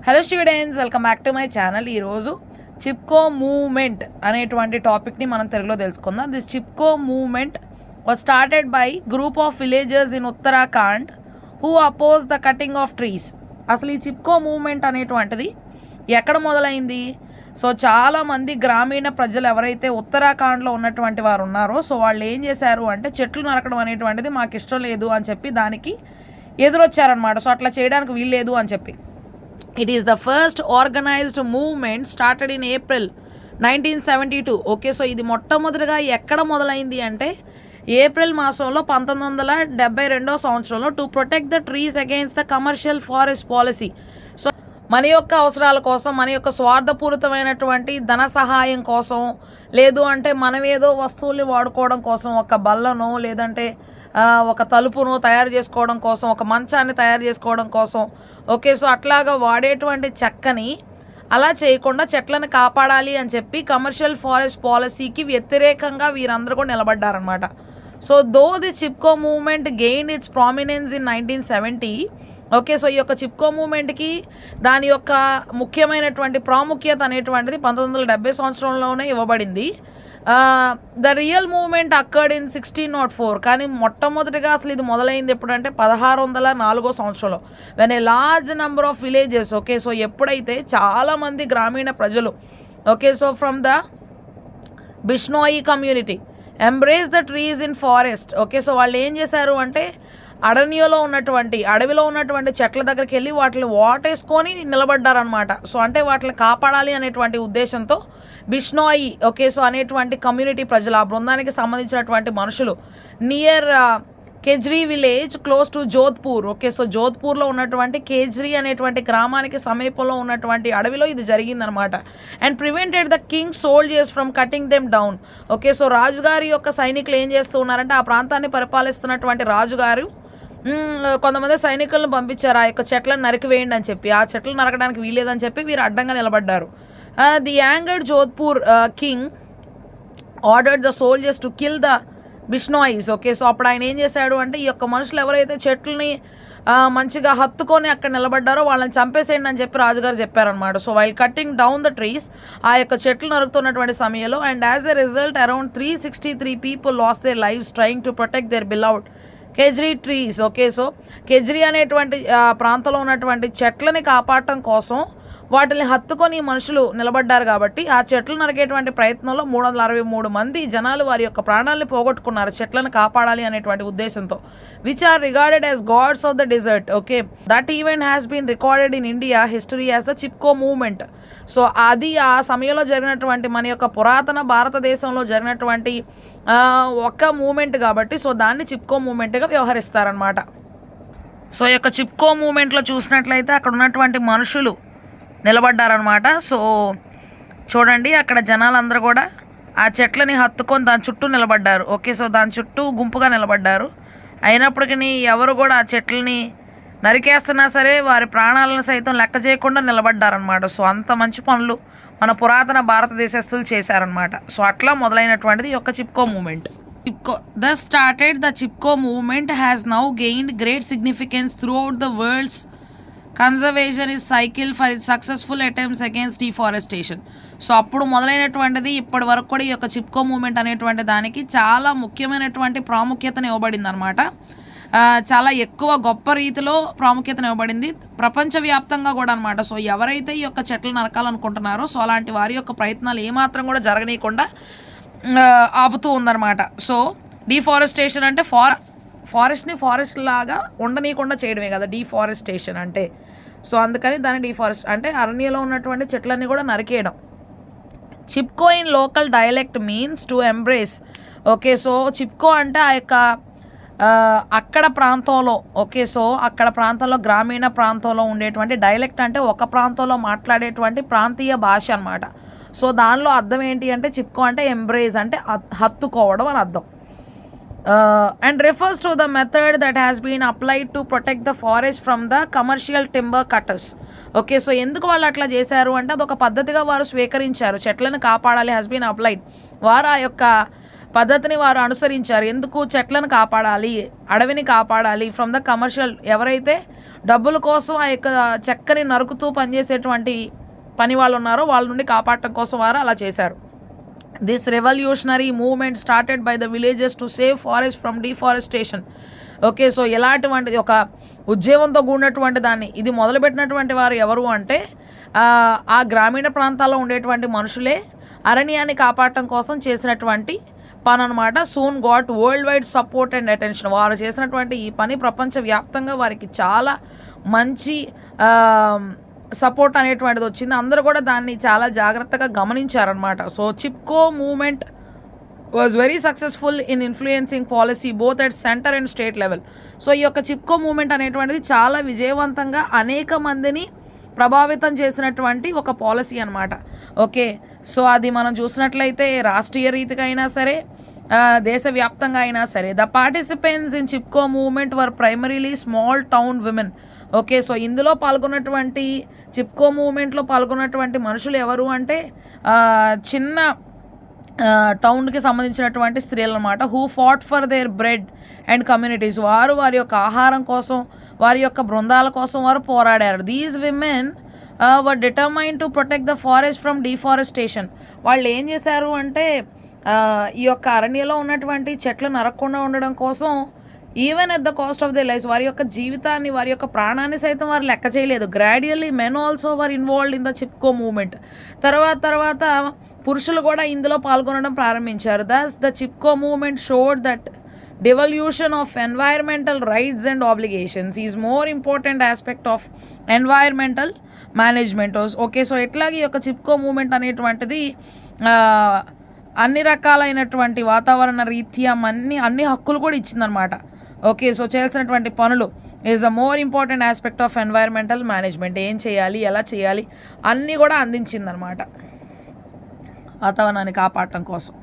Hello students, welcome back to my channel. ఈరోజు Chipko movement అనేటువంటి టాపిక్ని మనం తెలుగులో తెలుసుకుందాం. This Chipko movement was started by group of villagers in Uttarakhand who oppose the cutting of trees. అసలు ఈ చిప్కో మూవ్మెంట్ అనేటువంటిది ఎక్కడ మొదలైంది? సో చాలామంది గ్రామీణ ప్రజలు ఎవరైతే ఉత్తరాఖండ్లో ఉన్నటువంటి వారు ఉన్నారో, సో వాళ్ళు ఏం చేశారు అంటే చెట్లు నరకడం అనేటువంటిది మాకు ఇష్టం లేదు అని చెప్పి దానికి ఎదురొచ్చారనమాట. సో అట్లా చేయడానికి వీల్లేదు అని చెప్పి. It is the first organized movement started in April 1972. Okay, so ఇది మొట్టమొదటిగా ఎక్కడ మొదలైంది అంటే ఏప్రిల్ మాసంలో 1972 సంవత్సరంలో to protect the trees against the commercial forest policy. So మన యొక్క అవసరాల కోసం, మన యొక్క స్వార్థపూరితమైనటువంటి ధన సహాయం కోసం, లేదు అంటే మనం ఏదో వస్తువుల్ని వాడుకోవడం కోసం, ఒక బల్లను లేదంటే ఒక తలుపును తయారు చేసుకోవడం కోసం, ఒక మంచాన్ని తయారు చేసుకోవడం కోసం, ఓకే, సో అట్లాగా వాడేటువంటి చెక్కని అలా చేయకుండా చెట్లను కాపాడాలి అని చెప్పి కమర్షియల్ ఫారెస్ట్ పాలసీకి వ్యతిరేకంగా వీరందరూ కూడా నిలబడ్డారనమాట. So though the Chipko movement gain its prominence in 1970. Okay, so ఈ యొక్క చిప్కో మూవ్మెంట్కి దాని యొక్క ముఖ్యమైనటువంటి ప్రాముఖ్యత అనేటువంటిది 1970 సంవత్సరంలోనే ఇవ్వబడింది. The real movement occurred in 1604. కానీ మొట్టమొదటిగా అసలు ఇది మొదలైంది ఎప్పుడంటే 1604 సంవత్సరంలో. When a large number of villages, okay, so ఎప్పుడైతే చాలామంది గ్రామీణ ప్రజలు, okay, so from the Bishnoi community embrace the trees in forest. Okay, so వాళ్ళు ఏం చేశారు అంటే అడవిలో ఉన్నటువంటి చెట్ల దగ్గరికి వెళ్ళి వాటిని వాటేసుకొని నిలబడ్డారనమాట. సో అంటే వాటిని కాపాడాలి అనేటువంటి ఉద్దేశంతో బిష్నోయి, ఓకే, సో అనేటువంటి కమ్యూనిటీ ప్రజలు, ఆ బృందానికి సంబంధించినటువంటి మనుషులు near Khejri village close to Jodhpur. Okay, so జోధ్పూర్లో ఉన్నటువంటి కేజ్రీ అనేటువంటి గ్రామానికి సమీపంలో ఉన్నటువంటి అడవిలో ఇది జరిగిందనమాట. And prevented the king soldiers from cutting them down. Okay, so రాజుగారి యొక్క సైనికులు ఏం చేస్తూ ఉన్నారంటే ఆ ప్రాంతాన్ని పరిపాలిస్తున్నటువంటి రాజుగారు కొంతమంది సైనికులను పంపించారు ఆ యొక్క చెట్లను నరికివేయండి అని చెప్పి. ఆ చెట్లు నరకడానికి వీలేదని చెప్పి వీరు అడ్డంగా నిలబడ్డారు. The angered Jodhpur king ordered the soldiers to kill the Bishnois. Okay, so అప్పుడు ఆయన ఏం చేశాడు అంటే ఈ యొక్క మనుషులు ఎవరైతే చెట్లని మంచిగా హత్తుకొని అక్కడ నిలబడ్డారో వాళ్ళని చంపేసేయండి అని చెప్పి రాజుగారు చెప్పారనమాట. So while cutting down the trees, ఆ యొక్క చెట్లు నరుకుతున్నటువంటి సమయంలో, and as a result around 363 people last there lives trying to protect there beloved Kejri trees. Okay, so Kejri అనేటువంటి ప్రాంతంలో ఉన్నటువంటి చెట్లని కాపాడటం కోసం వాటిని హత్తుకొని మనుషులు నిలబడ్డారు కాబట్టి ఆ చెట్లు నరికేటువంటి ప్రయత్నంలో 363 మంది జనాలు వారి యొక్క ప్రాణాలను పోగొట్టుకున్నారు చెట్లను కాపాడాలి అనేటువంటి ఉద్దేశంతో. Which are regarded as gods of the desert. Okay, that event has been recorded in India history as the Chipko movement. So అది ఆ సమయంలో జరిగినటువంటి మన యొక్క పురాతన భారతదేశంలో జరిగినటువంటి ఒక మూమెంట్ కాబట్టి సో దాన్ని చిప్కో మూమెంట్గా వ్యవహరిస్తారనమాట. సో ఈ యొక్క చిప్కో మూమెంట్లో చూసినట్లయితే అక్కడ ఉన్నటువంటి మనుషులు నిలబడ్డారనమాట. సో చూడండి, అక్కడ జనాలందరూ కూడా ఆ చెట్లని హత్తుకొని దాని చుట్టూ నిలబడ్డారు. ఓకే, సో దాని చుట్టూ గుంపుగా నిలబడ్డారు. అయినప్పటికీ ఎవరు కూడా ఆ చెట్లని నరికేస్తున్నా సరే వారి ప్రాణాలను సైతం లెక్క చేయకుండా నిలబడ్డారనమాట. సో అంత మంచి పనులు మన పురాతన భారతదేశస్తులు చేశారనమాట. సో అట్లా మొదలైనటువంటిది ఈ యొక్క Chipko movement. Thus started the Chipko movement has now gained great significance throughout the world's conservationist cycle for its successful attempts against deforestation. So అప్పుడు మొదలైనటువంటిది ఇప్పటి వరకు కూడా ఈ యొక్క చిప్కో మూమెంట్ అనేటువంటి దానికి చాలా ముఖ్యమైనటువంటి ప్రాముఖ్యతను ఇవ్వబడింది అనమాట. చాలా ఎక్కువ గొప్ప రీతిలో ప్రాముఖ్యతను ఇవ్వబడింది ప్రపంచవ్యాప్తంగా కూడా అనమాట. సో ఎవరైతే ఈ యొక్క చెట్లు నరకాలనుకుంటున్నారో సో అలాంటి వారి యొక్క ప్రయత్నాలు ఏమాత్రం కూడా జరగనీయకుండా ఆపుతూ ఉందన్నమాట. సో డీఫారెస్టేషన్ అంటే ఫారెస్ట్ని ఫారెస్ట్ లాగా ఉండనీయకుండా చేయడమే కదా డీఫారెస్టేషన్ అంటే. సో అందుకని దాన్ని డీఫారెస్ట్ అంటే అరణ్యంలో ఉన్నటువంటి చెట్లన్నీ కూడా నరికేయడం. Chipko in local dialect means to embrace. Okay, so Chipko అంటే ఆ యొక్క అక్కడ ప్రాంతంలో, ఓకే, సో అక్కడ ప్రాంతంలో గ్రామీణ ప్రాంతంలో ఉండేటువంటి డైలెక్ట్ అంటే ఒక ప్రాంతంలో మాట్లాడేటువంటి ప్రాంతీయ భాష అనమాట. సో దానిలో అర్థం ఏంటి అంటే చిప్కో అంటే ఎంబ్రేజ్ అంటే హత్తుకోవడం అని అర్థం. And refers to the method that has been applied to protect the forest from the commercial timber cutters. Okay, so ఎందుకు వాళ్ళు అట్లా చేశారు అంటే అదొక పద్ధతిగా వారు స్వీకరించారు. చెట్లను కాపాడాలి హ్యాస్ బీన్ అప్లైడ్. వారు ఆ యొక్క పద్ధతిని వారు అనుసరించారు. ఎందుకు చెట్లను కాపాడాలి, అడవిని కాపాడాలి ఫ్రమ్ ద కమర్షియల్, ఎవరైతే డబ్బుల కోసం ఆ యొక్క చెక్కని నరుకుతూ పనిచేసేటువంటి పని వాళ్ళు ఉన్నారో వాళ్ళ నుండి కాపాడటం కోసం వారు అలా చేశారు. This revolutionary movement started by the villages to save forest from deforestation. Okay, so ఎలాంటివంటిది ఒక ఉద్యమంతో కూడినటువంటి దాన్ని ఇది మొదలుపెట్టినటువంటి వారు ఎవరు అంటే ఆ గ్రామీణ ప్రాంతాల్లో ఉండేటువంటి మనుషులే అరణ్యాన్ని కాపాడటం కోసం చేసినటువంటి పని అనమాట. Soon got world wide support and attention. వారు చేసినటువంటి ఈ పని ప్రపంచవ్యాప్తంగా వారికి చాలా మంచి సపోర్ట్ అనేటువంటిది వచ్చింది. అందరూ కూడా దాన్ని చాలా జాగ్రత్తగా గమనించారనమాట. So Chipko movement was very successful in influencing policy both at centre and state level. So ఈ యొక్క చిప్కో మూవ్మెంట్ అనేటువంటిది చాలా విజయవంతంగా అనేక మందిని ప్రభావితం చేసినటువంటి ఒక పాలసీ అనమాట. ఓకే, సో అది మనం చూసినట్లయితే రాష్ట్రీయ రీతిగా అయినా సరే దేశవ్యాప్తంగా అయినా సరే the participants in Chipko movement were primarily small town women. Okay, so ఇందులో పాల్గొన్నటువంటి చిప్కో మూవ్మెంట్లో పాల్గొన్నటువంటి మనుషులు ఎవరు అంటే చిన్న టౌన్కి సంబంధించినటువంటి స్త్రీలు అనమాట. Who fought for their bread and communities. వారు వారి యొక్క ఆహారం కోసం వారి యొక్క బృందాల కోసం వారు పోరాడారు. These women were determine to protect the forest from deforestation. వాళ్ళు ఏం చేశారు అంటే ఈ యొక్క అరణ్యంలో ఉన్నటువంటి చెట్లు నరకకుండా ఉండడం కోసం even at the cost of the life వారి యొక్క జీవితాన్ని వారి యొక్క ప్రాణాన్ని సైతం వారు లెక్క చేయలేదు. Gradually men also were involved in the Chipko movement. తర్వాత పురుషులు కూడా ఇందులో పాల్గొనడం ప్రారంభించారు. Thus the Chipko movement showed that devolution of environmental rights and obligations is more important aspect of environmental management. Okay, so ఎట్లాగే ఈ యొక్క చిప్కో మూవ్మెంట్ అనేటువంటిది అన్ని రకాలైనటువంటి వాతావరణ రీత్యా అన్ని హక్కులు కూడా ఇచ్చిందనమాట. ఓకే, సో చేయాల్సినటువంటి పనులు is a more important aspect of environmental management. ఏం చేయాలి, ఎలా చేయాలి అన్నీ కూడా అందించిందనమాట వాతావరణాన్ని కాపాడటం కోసం.